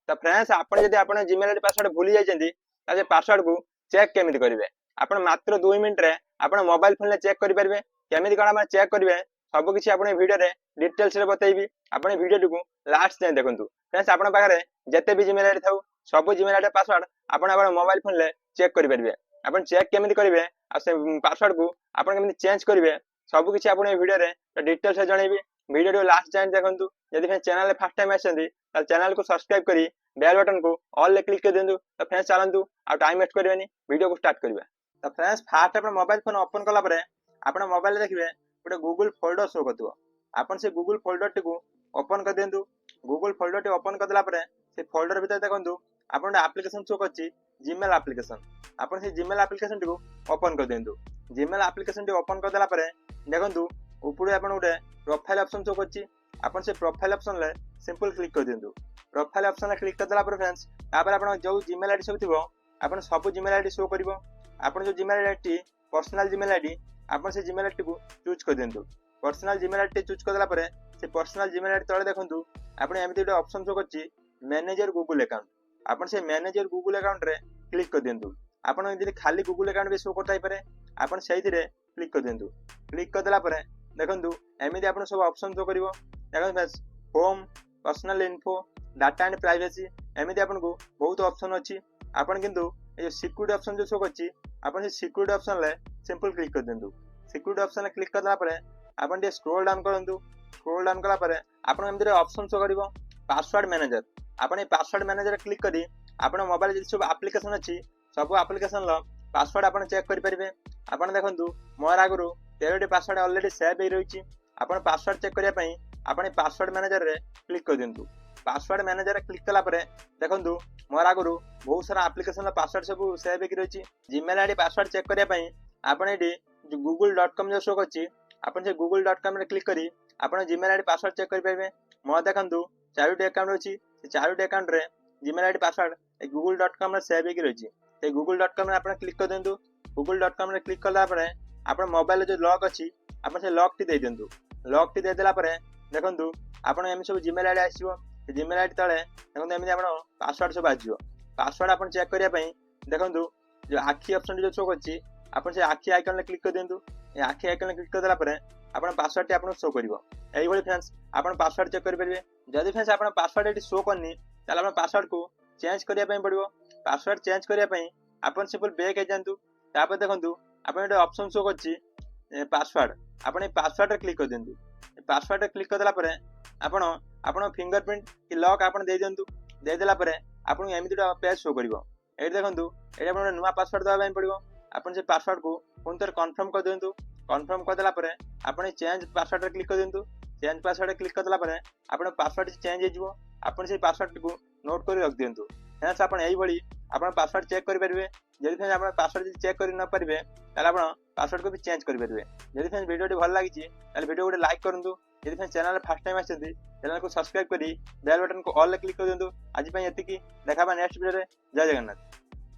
तो फ्रेंड्स आपण जदि आपण जीमेल आईडी पासवर्ड भूली जाइछन्ती ताजे पासवर्ड को चेक केमिति करिवे आपण मात्र 2 मिनिट रे आपण मोबाइल फोन ले चेक करि परबे केमिति कोन आपण चेक करिवे सब किछि आपण वीडियो रे डिटेल्स रे बतैबी आपण वीडियो को लास्ट जाय देखंतु फ्रेंड्स आपण पाखरे जते भी जीमेल आईडी थाउ सब जीमेल आईडी पासवर्ड आपण आपण मोबाइल फोन ले चेक करि परबे आपण चेक केमिति करिवे आ से पासवर्ड को आपण केमिति चेंज करिवे सब किछि आपण वीडियो रे डिटेल्स रे जणैबी वीडियो को लास्ट जाय देखंतु यदि फ्रेंड्स चैनल ले फर्स्ट टाइम आछन्ती त चैनल को सब्सक्राइब करी बेल बटन को ऑल ले क्लिक कर देंतु तो फ्रेंड्स चलंतु आ टाइम वेस्ट करबेनी वीडियो को स्टार्ट करबा तो फ्रेंड्स फास्ट अपन मोबाइल फोन ओपन कला परे अपन मोबाइल देखिबे गोटे गूगल फोल्डर शो करथुवा अपन से गूगल फोल्डर टी को ओपन कर देंतु गूगल फोल्डर टी ओपन कर देला परे से फोल्डर भीतर देखंतु अपन एप्लीकेशन शो करछि जीमेल एप्लीकेशन अपन से जीमेल एप्लीकेशन टी को ओपन कर देंतु जीमेल एप्लीकेशन टी ओपन कर देला परे देखंतु ऊपर अपन गोटे प्रोफाइल ऑप्शन शो करछि अपन से प्रोफाइल ऑप्शन ले सिंपल क्लिक कर देंतु प्रोफाइल ऑप्शन ले क्लिक कर देला पर फ्रेंड्स तापर आपण जो जीमेल आईडी सब थिबो आपण सब जीमेल आईडी शो करिवो आपण जो Gmail ID personal Gmail ID आपण से जीमेल आईडी को चूज कर देंतु पर्सनल जीमेल आईडी चूज कर देला परे से पर्सनल जीमेल आईडी तळे देखंतु आपण एमिति एक ऑप्शन शो करछि मैनेजर गूगल अकाउंट आपण से मैनेजर गूगल अकाउंट रे क्लिक कर देंतु आपण यदि खाली गूगल अकाउंट भी शो करताई पारे आपण सेहि रे क्लिक कर देंतु क्लिक कर देला परे देखंतु एमिति आपण सब ऑप्शन शो करिवो देखंतु friends home personal info data and privacy एमिति आपन को बहुत ऑप्शन अछि आपन किंतु ए सिक्योरिटी ऑप्शन जो शो करछि आपन से सिक्योरिटी ऑप्शन ले सिंपल क्लिक कर देंतु सिक्योरिटी ऑप्शन ले क्लिक करला परे आपन जे स्क्रॉल डाउन करंतु स्क्रॉल डाउन कला परे आपन एमिति ऑप्शन शो करिवो पासवर्ड मैनेजर आपन ए पासवर्ड मैनेजर क्लिक करी आपन मोबाइल जे सब एप्लीकेशन अछि सब एप्लीकेशन लो पासवर्ड आपन चेक करि परिबे आपन देखंतु मोर आगुरु 13 टी पासवर्ड ऑलरेडी सेव हे रहिछि आपन पासवर्ड चेक करिया पई आपन पासवर्ड मैनेजर रे क्लिक कर देंतु पासवर्ड मैनेजर क्लिक कला परे देखंतु मोर आगुरु बहुत सारा एप्लीकेशन पासवर्ड सब सेव हे रहिछि जीमेल आईडी पासवर्ड चेक करिया पई आपन एडी google.com जो शो करछि आपन से google.com रे क्लिक करी आपन जीमेल आईडी पासवर्ड चेक करि परिबे मोर देखंतु 4टी अकाउंट अछि से 4टी अकाउंट रे जीमेल आईडी पासवर्ड ए google.com रे सेव हे रहिछि ते google.com रे आपन क्लिक कर देंतु google.com रे क्लिक करला परे आपन मोबाइल जो लॉक अछि आपन से लॉक टी दे देंतु लॉक टी दे देला परे देखंतु आपन एम सब जीमेल आईडी आसीबो जीमेल आईडी तळे देखंतु एम आपन पासवर्ड सब आजियो पासवर्ड आपन चेक करिया पई देखंतु जो आखी ऑप्शन जो शो करछि आपन से आखी आइकन ले क्लिक कर देंतु ए आखी आइकन ले क्लिक कर देला परे आपन पासवर्ड टी आपन शो करिवो एई भली फ्रेंड्स आपन पासवर्ड चेक करि परिबे जदि फ्रेंड्स आपन पासवर्ड एटी शो करनी ताले आपन पासवर्ड को चेंज करिया पई पड़िवो पासवर्ड चेंज करिया पई आपन सिंपल बैक हे जांतु तापर देखंतु आपन एटा ऑप्शन शो करछि पासवर्ड आपन ए पासवर्ड रे क्लिक कर देंतु पासवर्ड रे क्लिक कर देला परे आपण आपण फिंगरप्रिंट कि लॉक आपण दे दियंतु दे देला परे आपण एमितिटा पेज शो करिवो एइ देखंतु एटा आपण नुवा पासवर्ड दबा पई पड़िवो आपण से पासवर्ड को पुनतर कंफर्म कर दियंतु कंफर्म कर देला परे आपण चेंज पासवर्ड रे क्लिक कर दियंतु चेंज पासवर्ड रे क्लिक कर देला परे आपण पासवर्ड चेंज हे जिवो आपण से पासवर्ड को नोट करि रख दियंतु फ्रेंड्स आपण एइ भली आपण पासवर्ड चेक करि परिबे जदि फ्रेंड्स आपण पासवर्ड चेक करि न परिबे ताले आपण पासवर्ड को भी चेंज करि परिबे जदि फ्रेंड्स वीडियो टी भल लागिछि ताले वीडियो को लाइक करंतु यदि फ्रेंड्स चैनल फर्स्ट टाइम आछन्ती चैनल को सब्सक्राइब करी बेल बटन को ऑल ले क्लिक कर दियंतु आज पई एतिकी देखाबा नेक्स्ट वीडियो रे जय जगन्नाथ।